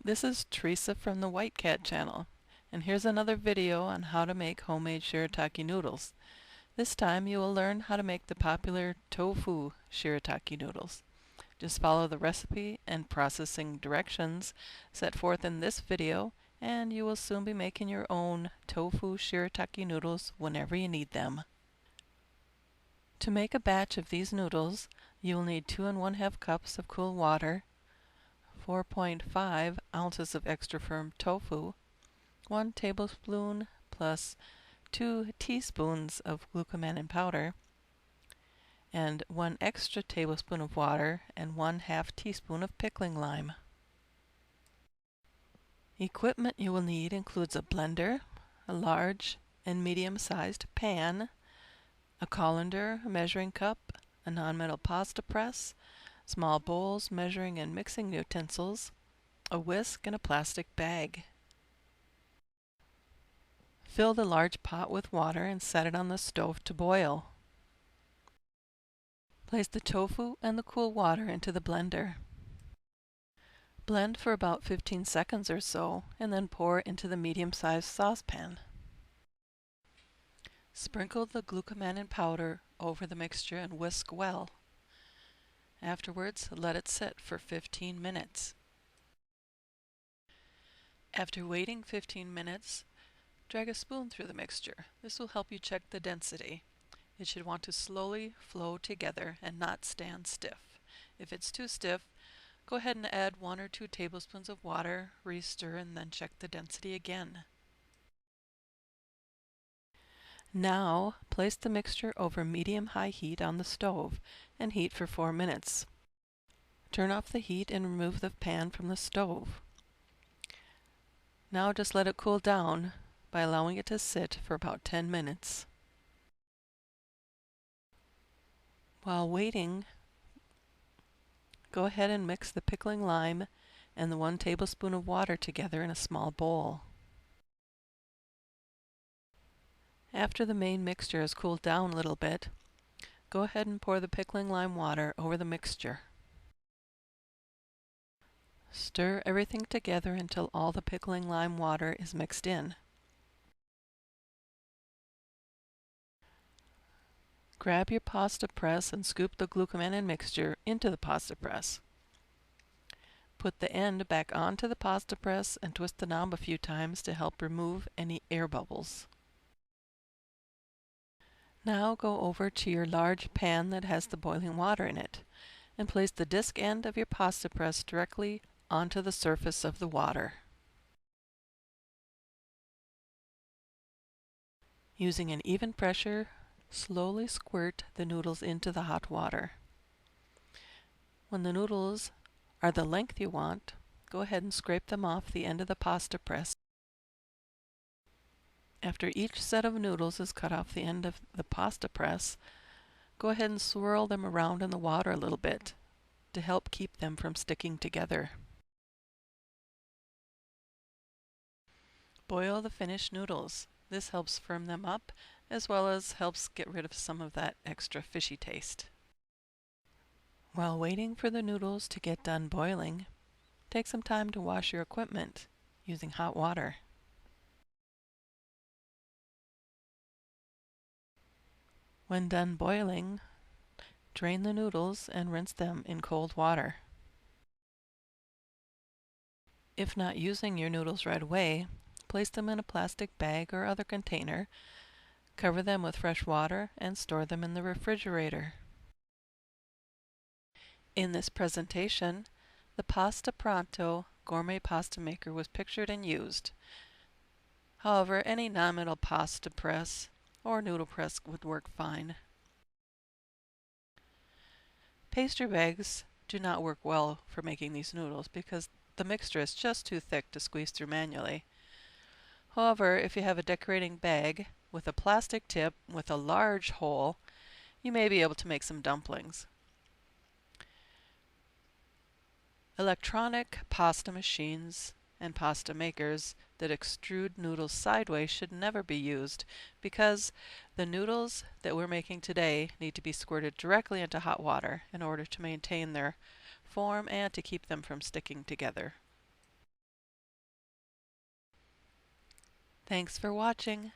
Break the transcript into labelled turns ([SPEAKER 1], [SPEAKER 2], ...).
[SPEAKER 1] This is Teresa from the White Cat channel, and here's another video on how to make homemade shirataki noodles. This time you will learn how to make the popular tofu shirataki noodles. Just follow the recipe and processing directions set forth in this video, and you will soon be making your own tofu shirataki noodles whenever you need them. To make a batch of these noodles, you will need 2 1/2 cups of cool water, 4.5 ounces of extra firm tofu, 1 tablespoon plus 2 teaspoons of glucomannan powder, and 1 extra tablespoon of water and 1/2 teaspoon of pickling lime. Equipment you will need includes a blender, a large and medium-sized pan, a colander, a measuring cup, a non-metal pasta press, small bowls, measuring and mixing utensils, a whisk, and a plastic bag. Fill the large pot with water and set it on the stove to boil. Place the tofu and the cool water into the blender. Blend for about 15 seconds or so, and then pour into the medium-sized saucepan. Sprinkle the glucomannan powder over the mixture and whisk well. Afterwards, let it sit for 15 minutes. After waiting 15 minutes, drag a spoon through the mixture. This will help you check the density. It should want to slowly flow together and not stand stiff. If it's too stiff, go ahead and add 1 or 2 tablespoons of water, re-stir, and then check the density again. Now, place the mixture over medium-high heat on the stove and heat for 4 minutes. Turn off the heat and remove the pan from the stove. Now just let it cool down by allowing it to sit for about 10 minutes. While waiting, go ahead and mix the pickling lime and the 1 tablespoon of water together in a small bowl. After the main mixture has cooled down a little bit, go ahead and pour the pickling lime water over the mixture. Stir everything together until all the pickling lime water is mixed in. Grab your pasta press and scoop the glucomannan mixture into the pasta press. Put the end back onto the pasta press and twist the knob a few times to help remove any air bubbles. Now go over to your large pan that has the boiling water in it and place the disc end of your pasta press directly onto the surface of the water. Using an even pressure, slowly squirt the noodles into the hot water. When the noodles are the length you want, go ahead and scrape them off the end of the pasta press. After each set of noodles is cut off the end of the pasta press, go ahead and swirl them around in the water a little bit to help keep them from sticking together. Boil the finished noodles. This helps firm them up as well as helps get rid of some of that extra fishy taste. While waiting for the noodles to get done boiling, take some time to wash your equipment using hot water. When done boiling, drain the noodles and rinse them in cold water. If not using your noodles right away, place them in a plastic bag or other container, cover them with fresh water, and store them in the refrigerator. In this presentation, the Pasta Pronto gourmet pasta maker was pictured and used. However, any non-metal pasta press or noodle press would work fine. Pastry bags do not work well for making these noodles because the mixture is just too thick to squeeze through manually. However, if you have a decorating bag with a plastic tip with a large hole, you may be able to make some dumplings. Electronic pasta machines and pasta makers that extrude noodles sideways should never be used because the noodles that we're making today need to be squirted directly into hot water in order to maintain their form and to keep them from sticking together. Thanks for watching.